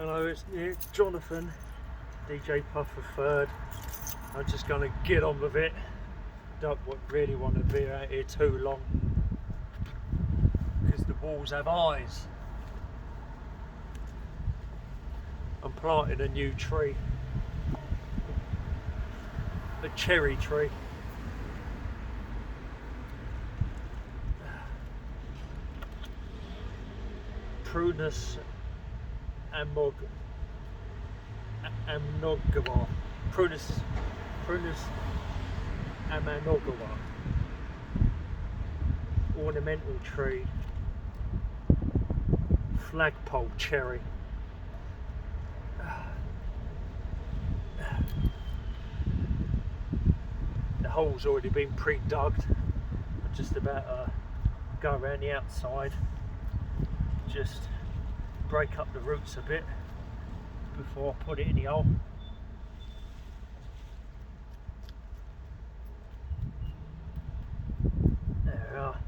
Hello, it's Nick, Jonathan, DJ Puffer Third. I'm just going to get on with it. Don't really want to be out here too long because the walls have eyes. I'm planting a new tree, a cherry tree. Prunus amnogawa. Prunus amnogawa. Ornamental tree. Flagpole cherry. The hole's already been pre-dug. I'm just about to go around the outside. Just break up the roots a bit before I put it in the hole. There we are.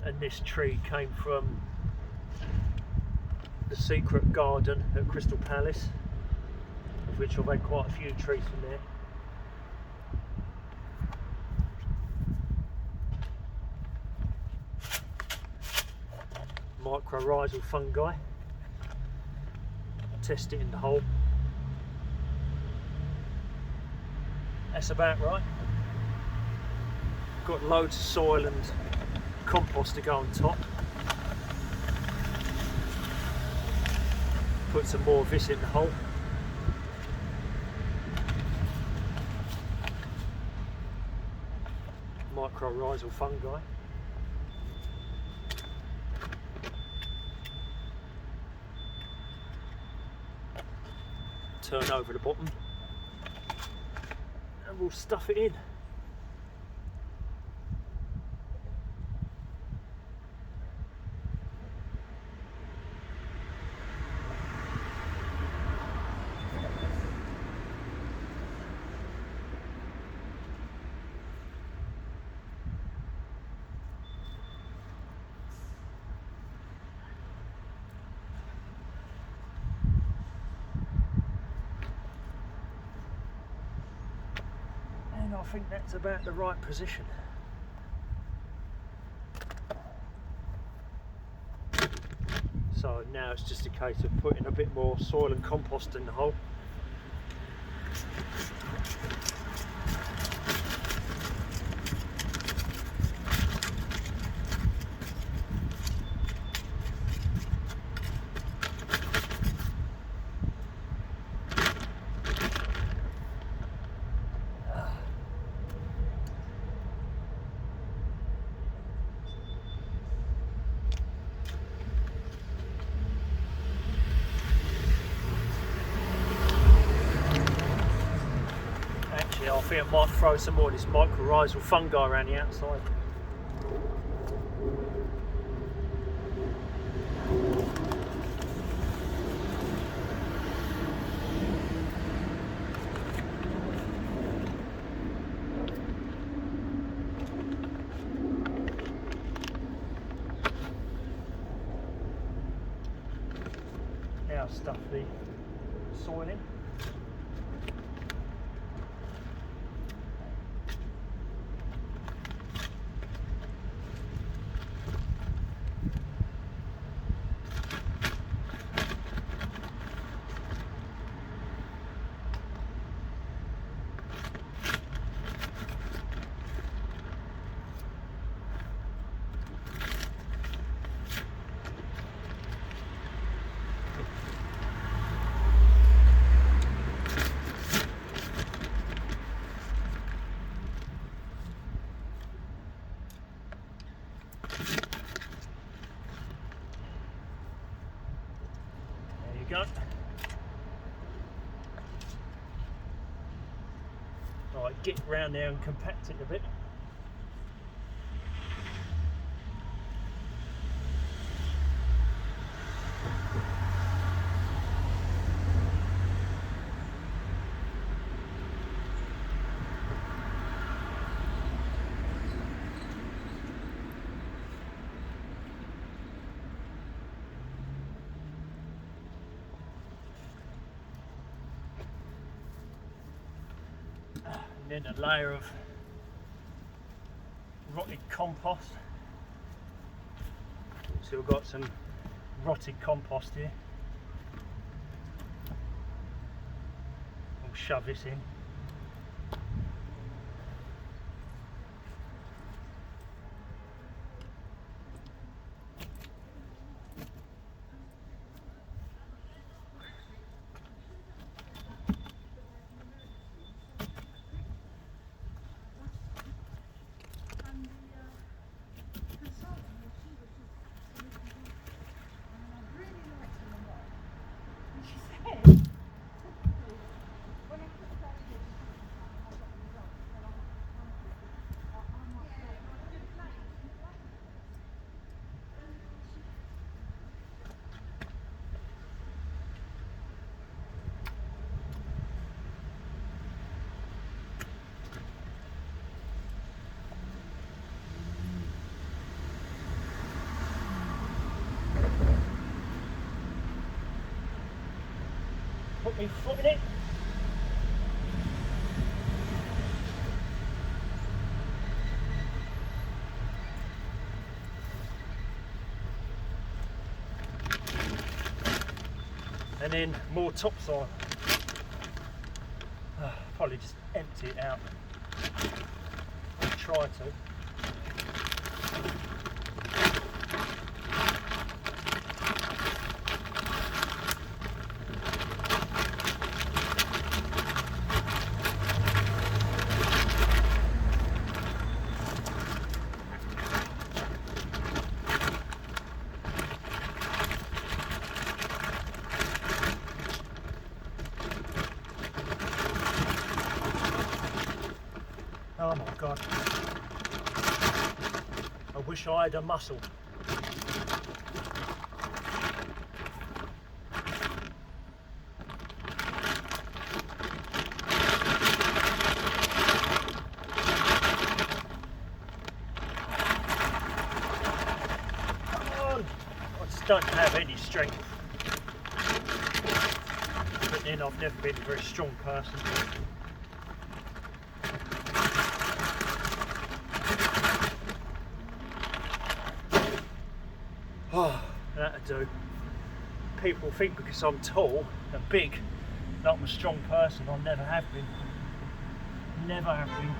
And this tree came from the secret garden at Crystal Palace, of which I've had quite a few trees from there. Microrhyzal fungi. Test it in the hole. That's about right. Got loads of soil and compost to go on top. Put some more of this in the hole. Microrhyzal fungi. Turn over the bottom and we'll stuff it in. I think that's about the right position. So now it's just a case of putting a bit more soil and compost in the hole. I think I might throw some more of this mycorrhizal fungi around the outside. Now stuff the soil in. Go. Right, get round there and compact it a bit. And then a layer of rotted compost. So we've got some rotted compost here. We'll shove this in. Put my foot in it. And then more topsoil. Probably just empty it out. Try to. Oh my God. I wish I had a muscle. Come on! I just don't have any strength. But then I've never been a very strong person. Oh, that'll do. People think because I'm tall and big that I'm a strong person. I never have been. Never have been.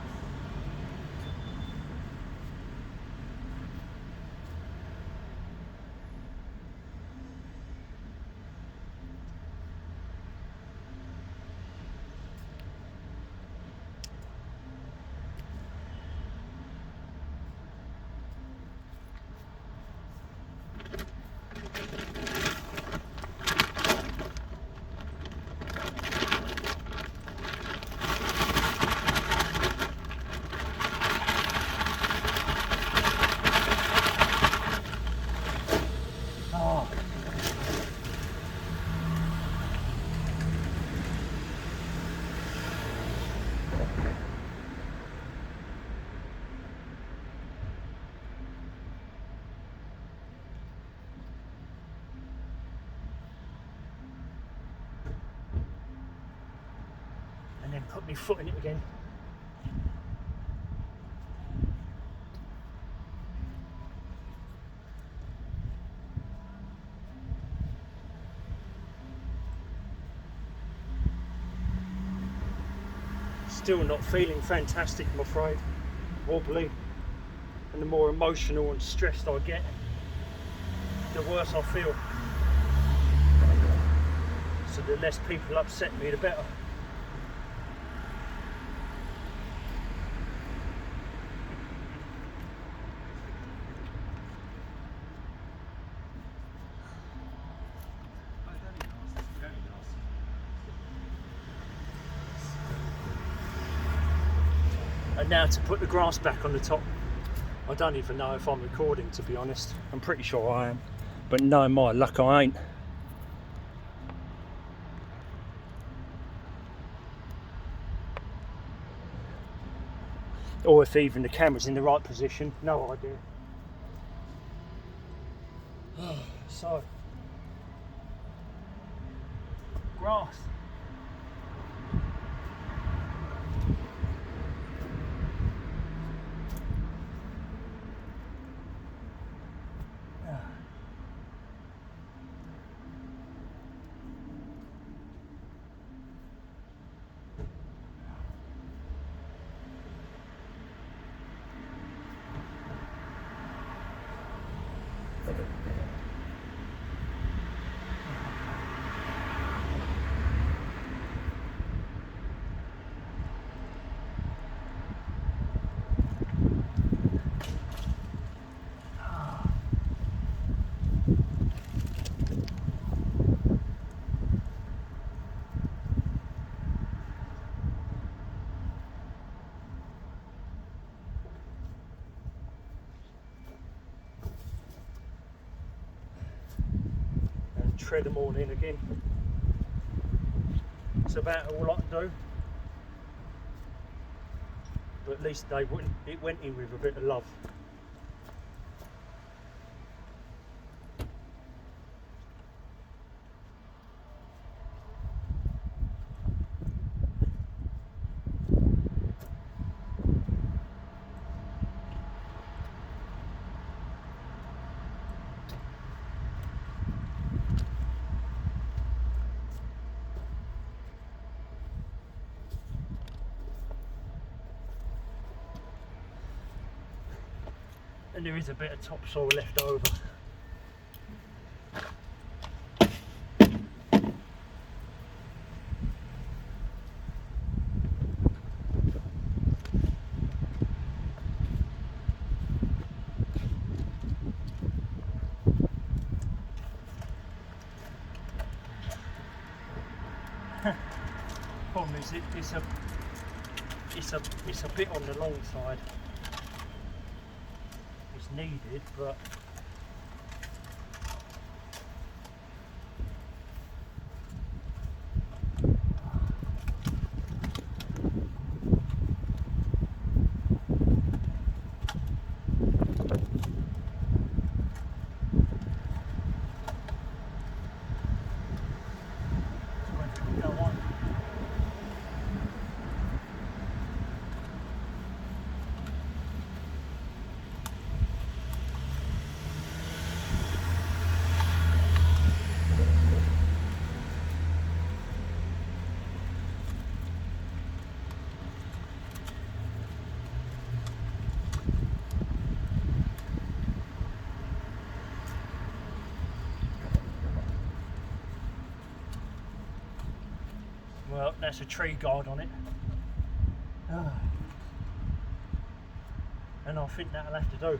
And then put my foot in it again. Still not feeling fantastic, I'm afraid. Wobbly. And the more emotional and stressed I get, the worse I feel. So the less people upset me, the better. And now to put the grass back on the top. I don't even know if I'm recording, to be honest. I'm pretty sure I am, but knowing my luck, I ain't. Or if even the camera's in the right position, no idea. So, grass. tread them all in again. That's about all I can do. But at least it went in with a bit of love. And there is a bit of topsoil left over. Problem is, it's a bit on the long side. It's needed, but well, that's a tree guard on it. And I think that'll have to do.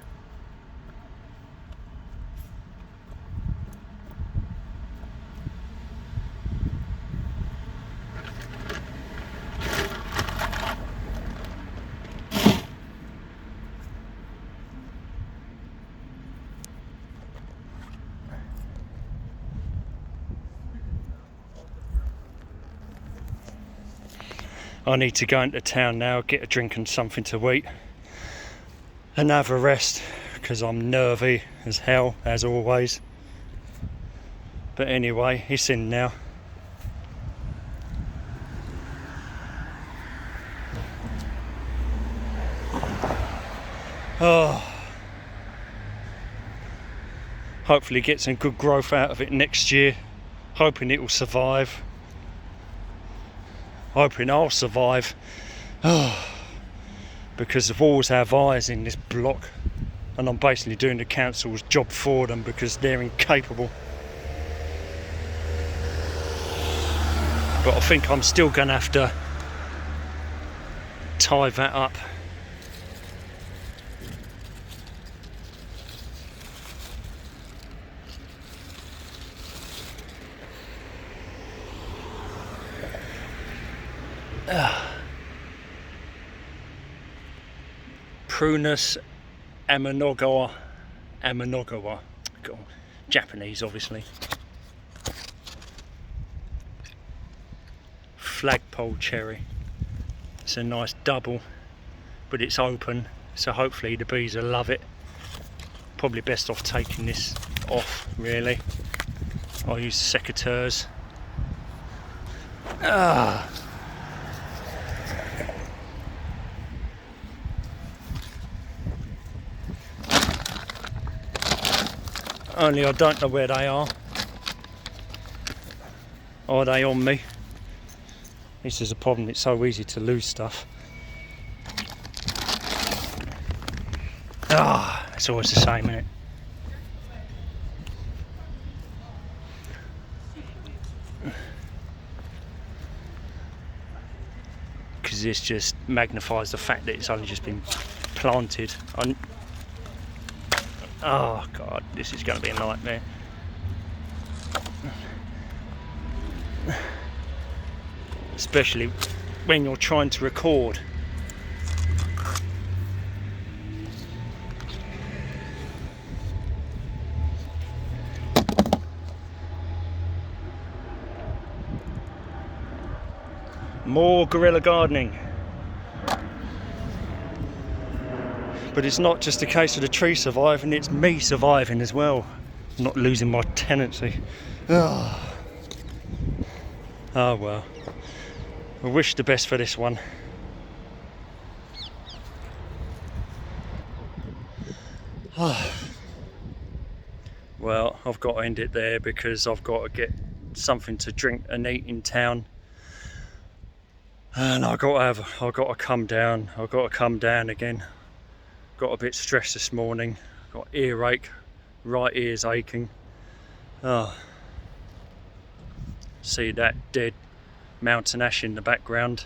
I need to go into town now, get a drink and something to eat and have a rest because I'm nervy as hell, as always. But anyway, it's in now. Oh, hopefully get some good growth out of it next year. Hoping it will survive. Hoping I'll survive. Oh, because the walls have eyes in this block and I'm basically doing the council's job for them because they're incapable. But I think I'm still going to have to tie that up. Prunus amenogawa, Japanese obviously. Flagpole cherry. It's a nice double, but it's open, so hopefully the bees will love it. Probably best off taking this off, really. I'll use secateurs. Only I don't know where they are. Are they on me? This is a problem, it's so easy to lose stuff. It's always the same, isn't it? Because this just magnifies the fact that it's only just been planted. Oh God, this is going to be a nightmare. Especially when you're trying to record. More guerrilla gardening. But it's not just a case of the tree surviving, it's me surviving as well. Not losing my tenancy. Oh well. I wish the best for this one. Well, I've got to end it there because I've got to get something to drink and eat in town. And I've got to come down. I've got to come down again. Got a bit stressed this morning. Got earache, right ear's aching. See that dead mountain ash in the background.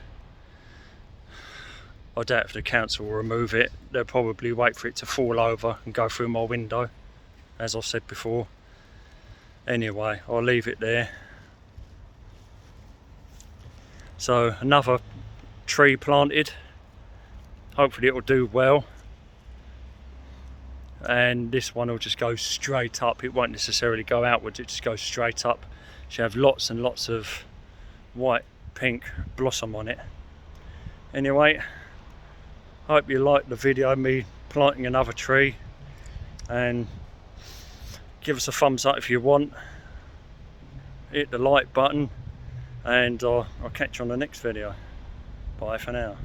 I doubt if the council will remove it. They'll probably wait for it to fall over and go through my window, as I've said before. Anyway, I'll leave it there. So another tree planted. Hopefully it will do well. And this one will just go straight up. It won't necessarily go outwards, it just goes straight up. Should have lots and lots of white pink blossom on it. Anyway, hope you liked the video of me planting another tree, and give us a thumbs up if you want. Hit the like button, and I'll catch you on the next video. Bye for now.